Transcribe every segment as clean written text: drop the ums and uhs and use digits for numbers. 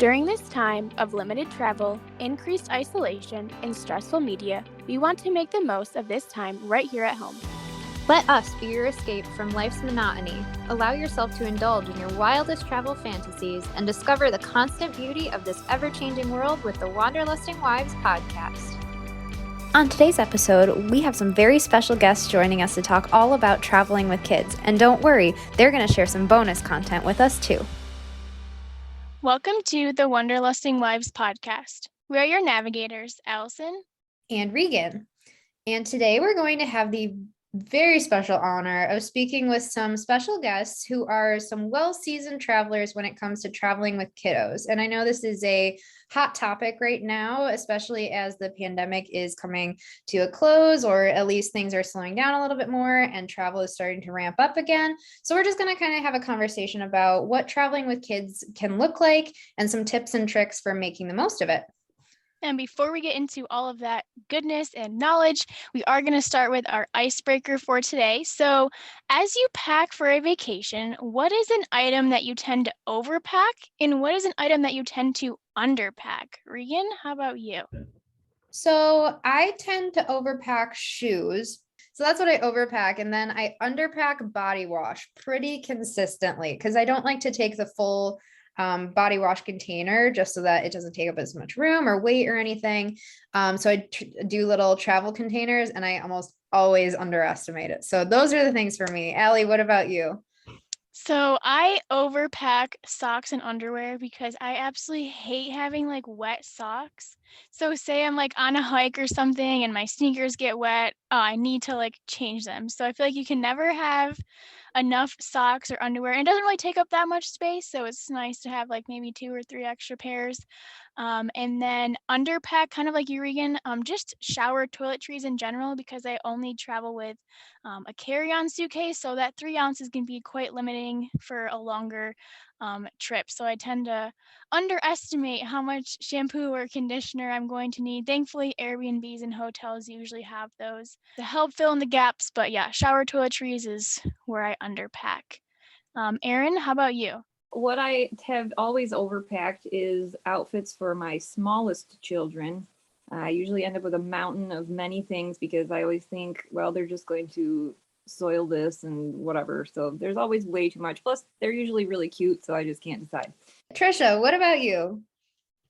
During this time of limited travel, increased isolation, and stressful media, we want to make the most of this time right here at home. Let us be your escape from life's monotony. Allow yourself to indulge in your wildest travel fantasies and discover the constant beauty of this ever-changing world with the Wanderlusting Wives podcast. On today's episode, we have some very special guests joining us to talk all about traveling with kids. And don't worry, they're going to share some bonus content with us too. Welcome to the Wanderlusting Wives podcast. We are your navigators, Allison and Regan. And today we're going to have the very special honor of speaking with some special guests who are some well-seasoned travelers when it comes to traveling with kiddos. And I know this is a hot topic right now, especially as the pandemic is coming to a close, or at least things are slowing down a little bit more and travel is starting to ramp up again. So we're just going to kind of have a conversation about what traveling with kids can look like and some tips and tricks for making the most of it. And before we get into all of that goodness and knowledge, we are going to start with our icebreaker for today. So as you pack for a vacation, what is an item that you tend to overpack and what is an item that you tend to underpack? Regan, how about you? So I tend to overpack shoes. So that's what I overpack. And then I underpack body wash pretty consistently because I don't like to take the full body wash container just so that it doesn't take up as much room or weight or anything. So I do little travel containers and I almost always underestimate it. So those are the things for me. Allie, what about you? So I overpack socks and underwear because I absolutely hate having like wet socks. So say I'm like on a hike or something and my sneakers get wet, I need to like change them. So I feel like you can never have enough socks or underwear. It doesn't really take up that much space, so it's nice to have like maybe 2 or 3 extra pairs. And then underpack, kind of like you, Regan, just shower toiletries in general because I only travel with a carry-on suitcase, so that 3 ounces can be quite limiting for a longer trip. So I tend to underestimate how much shampoo or conditioner I'm going to need. Thankfully, Airbnbs and hotels usually have those to help fill in the gaps. But yeah, shower toiletries is where I underpack. Erin, how about you? What I have always overpacked is outfits for my smallest children. I usually end up with a mountain of many things because I always think, well, they're just going to soil this and whatever. So there's always way too much. Plus, they're usually really cute, so I just can't decide. Trisha, what about you?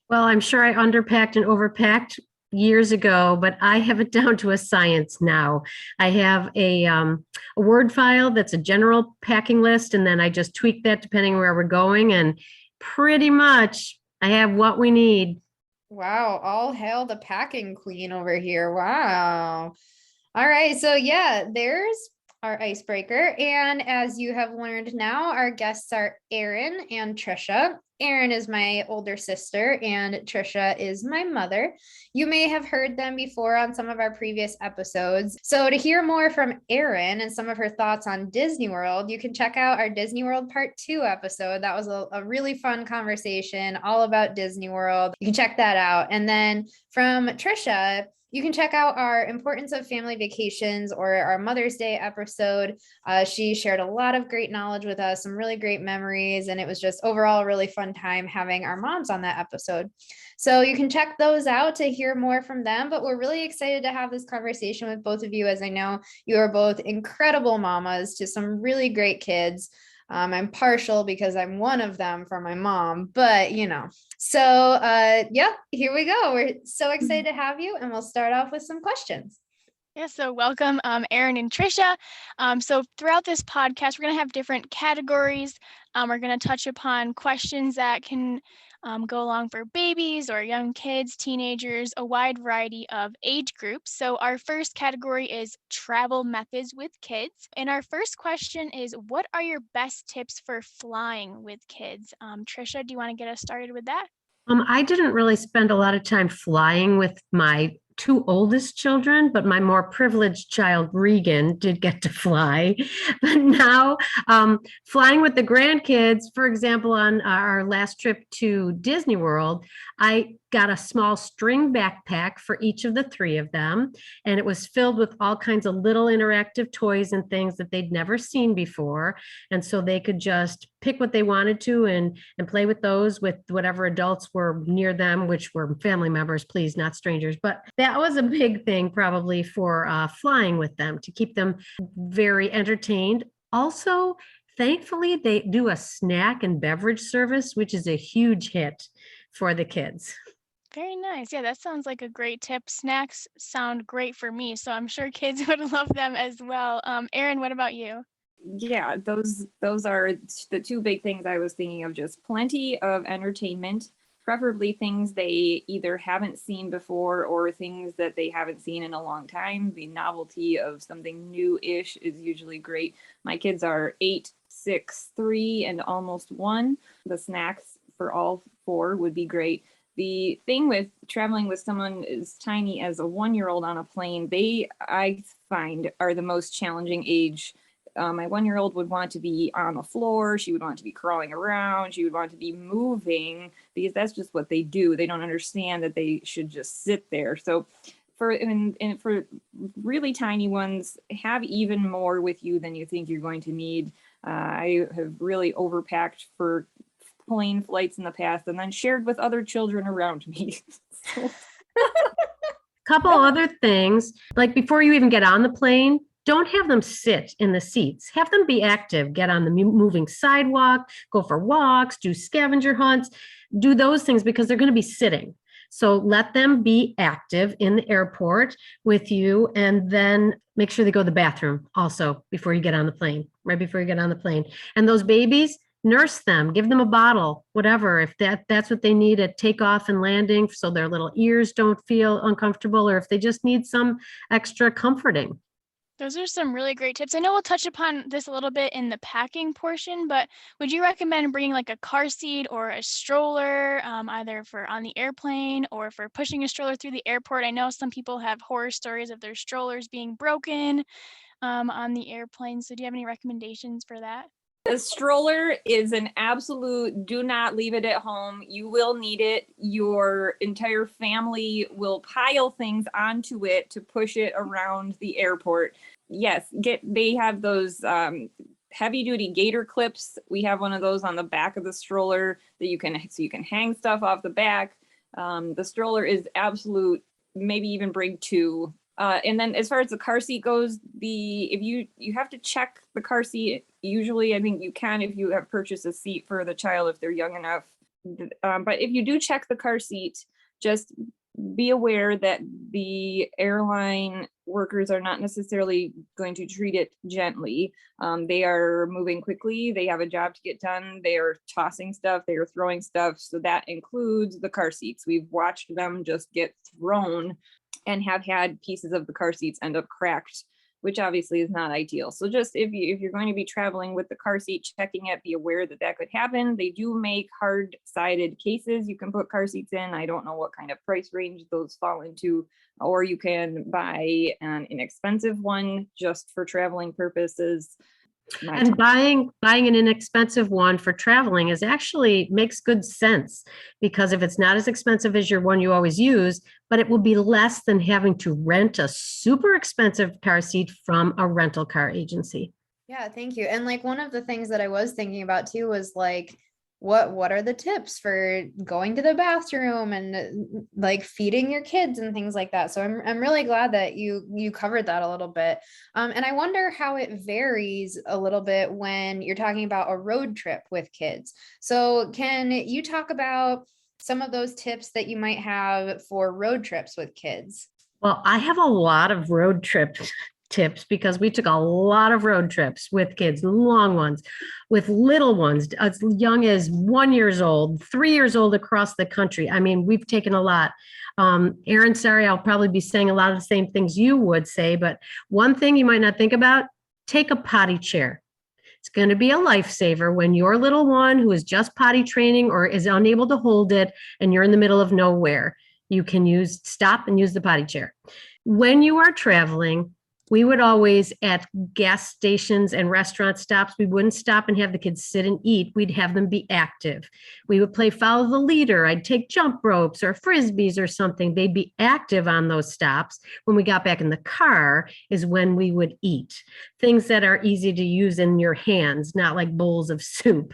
Well, I'm sure I underpacked and overpacked years ago, but I have it down to a science now. I have a Word file that's a general packing list, and then I just tweak that depending where we're going, and pretty much I have what we need. Wow, all hail the packing queen over here. Wow. All right, so yeah, there's our icebreaker. And as you have learned now, our guests are Erin and Trisha. Erin is my older sister and Trisha is my mother. You may have heard them before on some of our previous episodes. So to hear more from Erin and some of her thoughts on Disney World, you can check out our Disney World Part 2 episode. That was a really fun conversation all about Disney World. You can check that out. And then from Trisha, you can check out our Importance of Family Vacations or our Mother's Day episode. She shared a lot of great knowledge with us, some really great memories, and it was just overall a really fun time having our moms on that episode. So you can check those out to hear more from them, but we're really excited to have this conversation with both of you, as I know you are both incredible mamas to some really great kids. I'm partial because I'm one of them for my mom, but so yeah, here we go. We're so excited to have you, and we'll start off with some questions. Yeah, so welcome, Erin and Trisha. So throughout this podcast, we're going to have different categories. We're going to touch upon questions that can go along for babies or young kids, teenagers, a wide variety of age groups. So our first category is travel methods with kids. And our first question is, what are your best tips for flying with kids? Trisha, do you want to get us started with that? I didn't really spend a lot of time flying with my two oldest children, but my more privileged child, Regan, did get to fly. But now, flying with the grandkids, for example, on our last trip to Disney World, I got a small string backpack for each of the three of them. And it was filled with all kinds of little interactive toys and things that they'd never seen before. And so they could just pick what they wanted to and play with those with whatever adults were near them, which were family members, please, not strangers. But that was a big thing probably for flying with them, to keep them very entertained. Also, thankfully, they do a snack and beverage service, which is a huge hit for the kids. Very nice. Yeah, that sounds like a great tip. Snacks sound great for me, so I'm sure kids would love them as well. Erin, what about you? Yeah, those are the two big things I was thinking of. Just plenty of entertainment, preferably things they either haven't seen before or things that they haven't seen in a long time. The novelty of something new-ish is usually great. My kids are 8, 6, 3, and almost 1. The snacks for all 4 would be great. The thing with traveling with someone as tiny as a 1-year-old on a plane, I find, are the most challenging age. My 1-year-old would want to be on the floor. She would want to be crawling around. She would want to be moving because that's just what they do. They don't understand that they should just sit there. So for really tiny ones, have even more with you than you think you're going to need. I have really overpacked for plane flights in the past and then shared with other children around me. Couple other things, like before you even get on the plane, don't have them sit in the seats. Have them be active, get on the moving sidewalk, go for walks, do scavenger hunts, do those things because they're going to be sitting. So let them be active in the airport with you, and then make sure they go to the bathroom also before you get on the plane, right before you get on the plane. And those babies, nurse them, give them a bottle, whatever, if that's what they need at takeoff and landing, so their little ears don't feel uncomfortable, or if they just need some extra comforting. Those are some really great tips. I know we'll touch upon this a little bit in the packing portion, but would you recommend bringing like a car seat or a stroller, either for on the airplane or for pushing a stroller through the airport? I know some people have horror stories of their strollers being broken on the airplane. So do you have any recommendations for that? A stroller is an absolute do not leave it at home. You will need it. Your entire family will pile things onto it to push it around the airport. Yes, they have those heavy duty gator clips. We have one of those on the back of the stroller that you can hang stuff off the back. The stroller is absolute, maybe even bring 2. And then as far as the car seat goes, if you have to check the car seat. Usually, I think you can if you have purchased a seat for the child if they're young enough. But if you do check the car seat, just be aware that the airline workers are not necessarily going to treat it gently. They are moving quickly. They have a job to get done. They are tossing stuff. They are throwing stuff. So that includes the car seats. We've watched them just get thrown and have had pieces of the car seats end up cracked, which obviously is not ideal. So just if you're going to be traveling with the car seat, checking it, be aware that could happen. They do make hard-sided cases you can put car seats in. I don't know what kind of price range those fall into, or you can buy an inexpensive one just for traveling purposes. And buying an inexpensive one for traveling is actually makes good sense, because if it's not as expensive as your one you always use, but it will be less than having to rent a super expensive car seat from a rental car agency. Yeah, thank you. And like one of the things that I was thinking about too was like, what are the tips for going to the bathroom and like feeding your kids and things like that. So I'm really glad that you covered that a little bit. And I wonder how it varies a little bit when you're talking about a road trip with kids. So can you talk about some of those tips that you might have for road trips with kids? Well, I have a lot of road trips tips because we took a lot of road trips with kids, long ones, with little ones as young as 1 year old, 3 years old across the country. I mean, we've taken a lot. Erin, sorry, I'll probably be saying a lot of the same things you would say, but one thing you might not think about, take a potty chair. It's going to be a lifesaver when your little one who is just potty training or is unable to hold it and you're in the middle of nowhere. You can stop and use the potty chair. When you are traveling, we would always, at gas stations and restaurant stops, we wouldn't stop and have the kids sit and eat. We'd have them be active. We would play follow the leader. I'd take jump ropes or frisbees or something. They'd be active on those stops. When we got back in the car is when we would eat. Things that are easy to use in your hands, not like bowls of soup.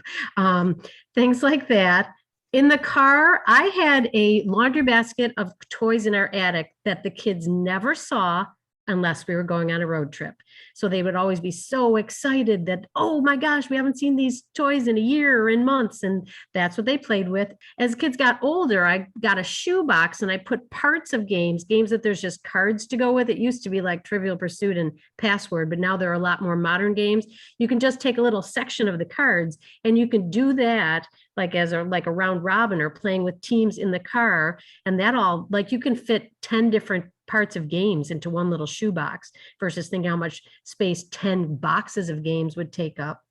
Things like that. In the car, I had a laundry basket of toys in our attic that the kids never saw unless we were going on a road trip. So they would always be so excited that, oh my gosh, we haven't seen these toys in a year or in months. And that's what they played with. As kids got older, I got a shoebox and I put parts of games that there's just cards to go with. It used to be like Trivial Pursuit and Password, but now there are a lot more modern games. You can just take a little section of the cards and you can do that like as a round robin or playing with teams in the car. And that all, like, you can fit 10 different parts of games into one little shoebox versus thinking how much space 10 boxes of games would take up.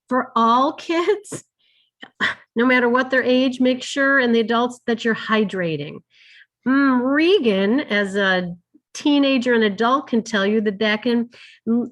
For all kids, no matter what their age, make sure, and the adults, that you're hydrating. Regan, as a teenager and adult, can tell you that can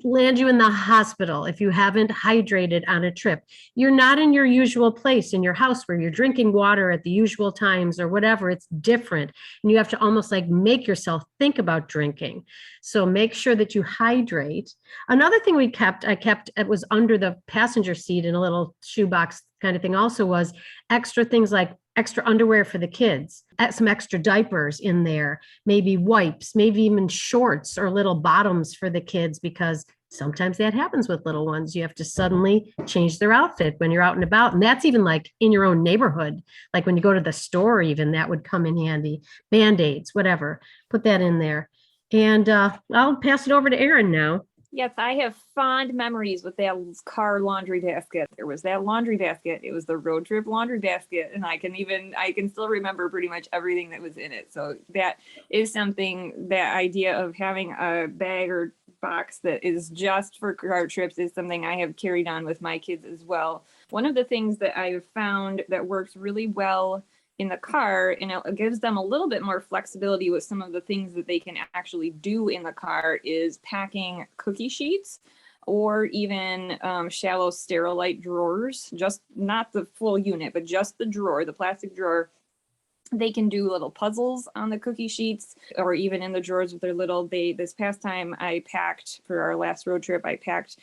land you in the hospital if you haven't hydrated on a trip. You're not in your usual place in your house where you're drinking water at the usual times or whatever. It's different. And you have to almost like make yourself think about drinking. So make sure that you hydrate. Another thing I kept, it was under the passenger seat in a little shoebox kind of thing also, was extra things like extra underwear for the kids, some extra diapers in there, maybe wipes, maybe even shorts or little bottoms for the kids, because sometimes that happens with little ones. You have to suddenly change their outfit when you're out and about. And that's even like in your own neighborhood. Like when you go to the store, even that would come in handy. Band-Aids, whatever, put that in there. And I'll pass it over to Erin now. Yes, I have fond memories with that car laundry basket. There was that laundry basket. It was the road trip laundry basket. And I can still remember pretty much everything that was in it. So that is something, that idea of having a bag or box that is just for car trips is something I have carried on with my kids as well. One of the things that I've found that works really well in the car, and it gives them a little bit more flexibility with some of the things that they can actually do in the car, is packing cookie sheets or even shallow Sterilite drawers, just not the full unit, but just the drawer, the plastic drawer. They can do little puzzles on the cookie sheets, or even in the drawers with their little, this past time I packed, for our last road trip, I packed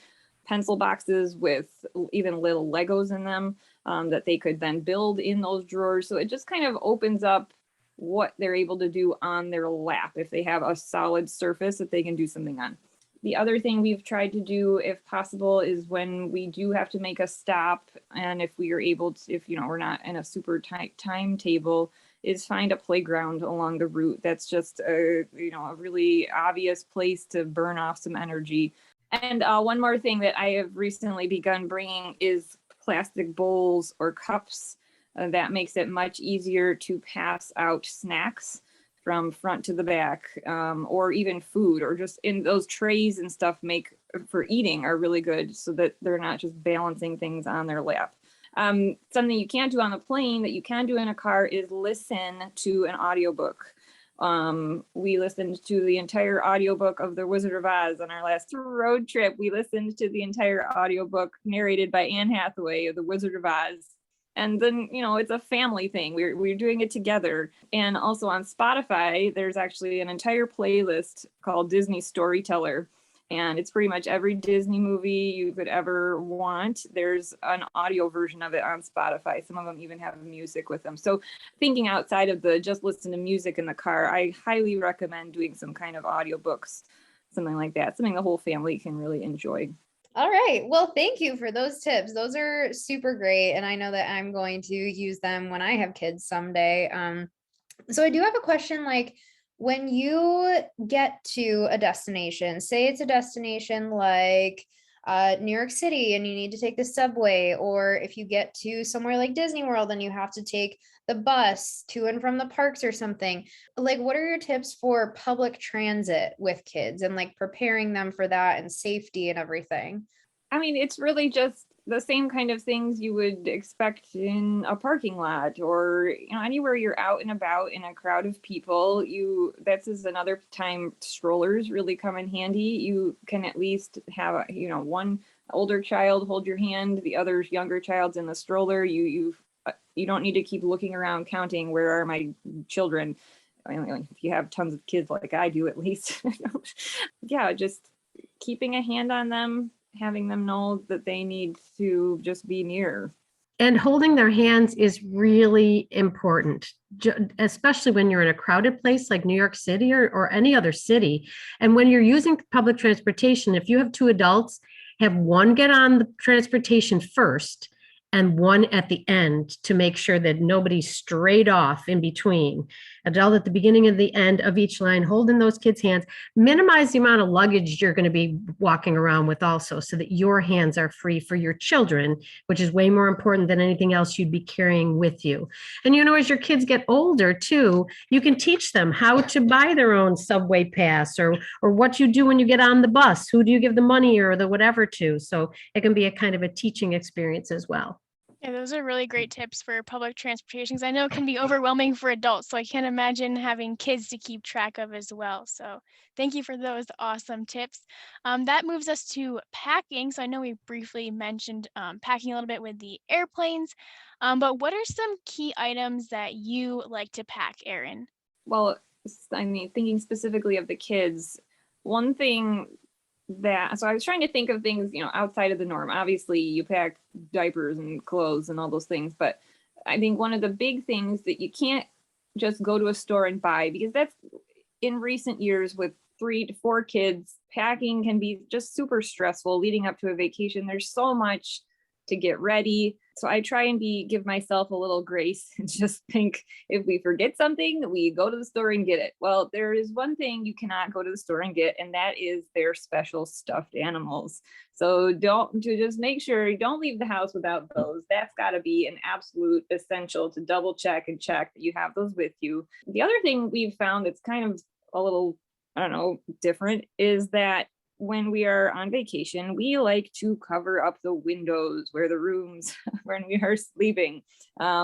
pencil boxes with even little Legos in them. That they could then build in those drawers. So it just kind of opens up what they're able to do on their lap if they have a solid surface that they can do something on. The other thing we've tried to do, if possible, is when we do have to make a stop, and if we are able to, if we're not in a super tight timetable, is find a playground along the route that's just a really obvious place to burn off some energy. And one more thing that I have recently begun bringing is plastic bowls or cups. That makes it much easier to pass out snacks from front to the back, or even food, or just in those trays and stuff make for eating are really good, so that they're not just balancing things on their lap. Something you can't do on the plane that you can do in a car is listen to an audiobook. We listened to the entire audiobook of The Wizard of Oz on our last road trip. We listened to the entire audiobook narrated by Anne Hathaway of The Wizard of Oz. And then, it's a family thing. We're doing it together. And also on Spotify, there's actually an entire playlist called Disney Storyteller. And it's pretty much every Disney movie you could ever want. There's an audio version of it on Spotify. Some of them even have music with them. So thinking outside of the just listen to music in the car, I highly recommend doing some kind of audiobooks, something like that, something the whole family can really enjoy. All right. Well, thank you for those tips. Those are super great. And I know that I'm going to use them when I have kids someday. So I do have a question, like, when you get to a destination, say it's a destination like New York City and you need to take the subway, or if you get to somewhere like Disney World and you have to take the bus to and from the parks or something, like, what are your tips for public transit with kids and like preparing them for that and safety and everything? I mean, it's really just the same kind of things you would expect in a parking lot, or anywhere you're out and about in a crowd of people. That's is another time strollers really come in handy. You can at least have one older child hold your hand, the other younger child's in the stroller. You don't need to keep looking around counting, where are my children? If you have tons of kids like I do, at least. Yeah, just keeping a hand on them, having them know that they need to just be near. And holding their hands is really important, especially when you're in a crowded place like New York City or any other city. And when you're using public transportation, if you have two adults, have one get on the transportation first and one at the end to make sure that nobody's straight off in between. Adult at the beginning and the end of each line, holding those kids' hands. Minimize the amount of luggage you're going to be walking around with also, so that your hands are free for your children, which is way more important than anything else you'd be carrying with you. And as your kids get older too, you can teach them how to buy their own subway pass, or what you do when you get on the bus. Who do you give the money or the whatever to? So it can be a kind of a teaching experience as well. Yeah, those are really great tips for public transportation, because I know it can be overwhelming for adults. So I can't imagine having kids to keep track of as well. So thank you for those awesome tips. That moves us to packing. So I know we briefly mentioned packing a little bit with the airplanes, but what are some key items that you like to pack, Erin? Well, thinking specifically of the kids, one thing so I was trying to think of things, outside of the norm. Obviously, you pack diapers and clothes and all those things, but I think one of the big things that you can't just go to a store and buy, because that's, in recent years with 3 to 4 kids, packing can be just super stressful leading up to a vacation. There's so much to get ready. So I try and give myself a little grace and just think, if we forget something, we go to the store and get it. Well, there is one thing you cannot go to the store and get, and that is their special stuffed animals. So just make sure you don't leave the house without those. That's got to be an absolute essential, to double check and check that you have those with you. The other thing we've found that's kind of a little, I don't know, different, is that when we are on vacation, we like to cover up the windows where the rooms when we are sleeping,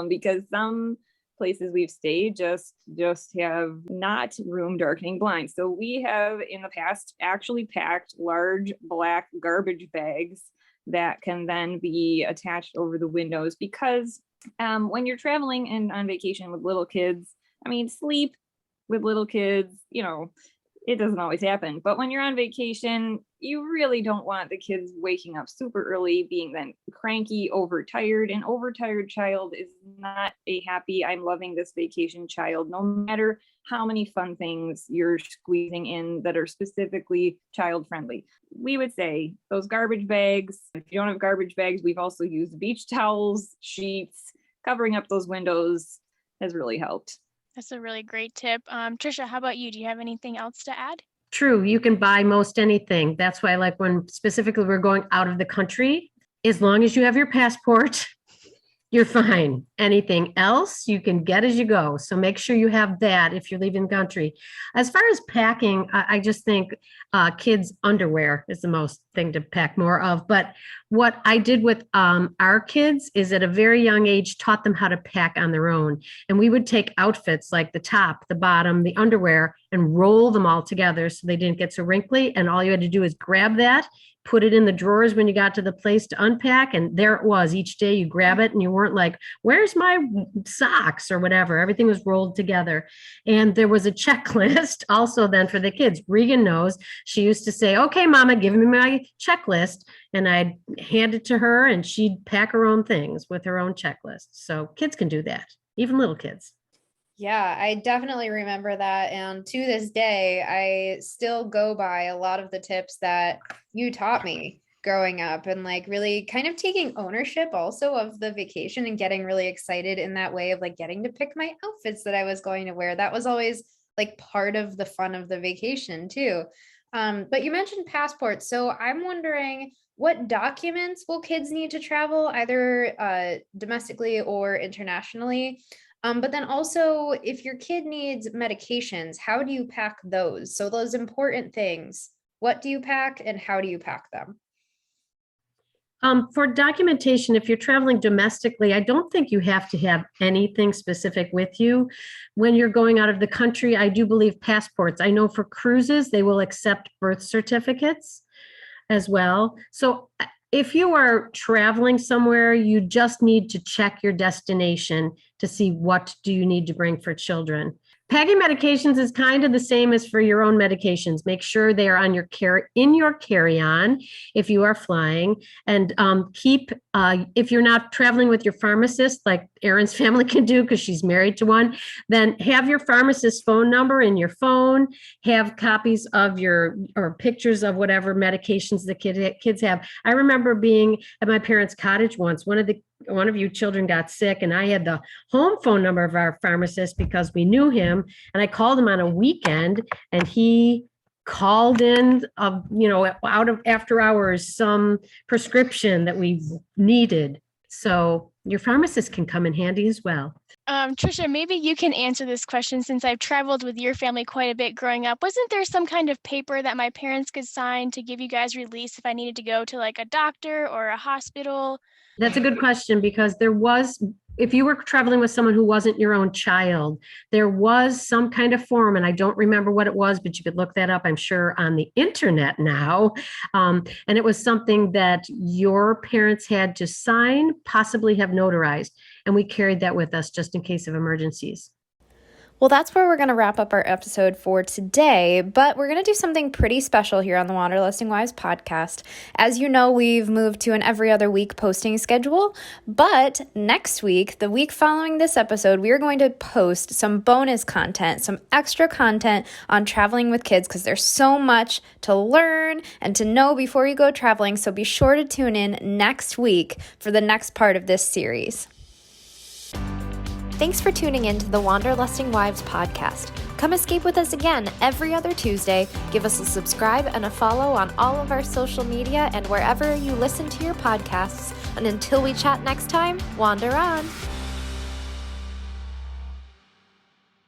because some places we've stayed just have not room darkening blinds. So we have in the past actually packed large black garbage bags that can then be attached over the windows, because when you're traveling and on vacation with little kids, sleep with little kids, it doesn't always happen. But when you're on vacation, you really don't want the kids waking up super early, being then cranky, overtired. An overtired child is not a happy, I'm loving this vacation child, no matter how many fun things you're squeezing in that are specifically child friendly. We would say those garbage bags. If you don't have garbage bags, we've also used beach towels, sheets. Covering up those windows has really helped. That's a really great tip. Trisha, how about you? Do you have anything else to add? True. You can buy most anything. That's why, like, when specifically we're going out of the country, as long as you have your passport, you're fine. Anything else you can get as you go. So make sure you have that if you're leaving the country. As far as packing, I just think kids' underwear is the most thing to pack more of. But what I did with our kids is, at a very young age, taught them how to pack on their own. And we would take outfits like the top, the bottom, the underwear, and roll them all together so they didn't get so wrinkly. And all you had to do is grab that, put it in the drawers when you got to the place to unpack, and there it was. Each day you grab it and you weren't like, where's my socks or whatever. Everything was rolled together. And there was a checklist also then for the kids. Regan knows. She used to say, okay, Mama, give me my checklist. And I'd hand it to her and she'd pack her own things with her own checklist. So kids can do that, even little kids. Yeah, I definitely remember that. And to this day, I still go by a lot of the tips that you taught me growing up, and like really kind of taking ownership also of the vacation and getting really excited in that way of like getting to pick my outfits that I was going to wear. That was always like part of the fun of the vacation too. But you mentioned passports. So I'm wondering, what documents will kids need to travel, either domestically or internationally? But then also, if your kid needs medications, how do you pack those? So those important things, what do you pack and how do you pack them? For documentation, if you're traveling domestically, I don't think you have to have anything specific with you. When you're going out of the country, I do believe passports. I know for cruises, they will accept birth certificates as well. So if you are traveling somewhere, you just need to check your destination to see what do you need to bring for children. Packing medications is kind of the same as for your own medications. Make sure they are on your in your carry-on if you are flying, and keep if you're not traveling with your pharmacist, like Erin's family can do because she's married to one, then have your pharmacist's phone number in your phone. Have copies of or pictures of whatever medications the kids have. I remember being at my parents' cottage once. One of you children got sick, and I had the home phone number of our pharmacist because we knew him. And I called him on a weekend, and he called in, out of after hours, some prescription that we needed. So your pharmacist can come in handy as well. Trisha, maybe you can answer this question since I've traveled with your family quite a bit growing up. Wasn't there some kind of paper that my parents could sign to give you guys release if I needed to go to like a doctor or a hospital? That's a good question, because if you were traveling with someone who wasn't your own child, there was some kind of form, and I don't remember what it was, but you could look that up, I'm sure, on the internet now. And it was something that your parents had to sign, possibly have notarized. And we carried that with us just in case of emergencies. Well, that's where we're going to wrap up our episode for today, but we're going to do something pretty special here on the Wanderlusting Wives podcast. As you know, we've moved to an every other week posting schedule, but next week, the week following this episode, we are going to post some bonus content, some extra content on traveling with kids, because there's so much to learn and to know before you go traveling, so be sure to tune in next week for the next part of this series. Thanks for tuning in to the Wanderlusting Wives podcast. Come escape with us again every other Tuesday. Give us a subscribe and a follow on all of our social media and wherever you listen to your podcasts. And until we chat next time, wander on.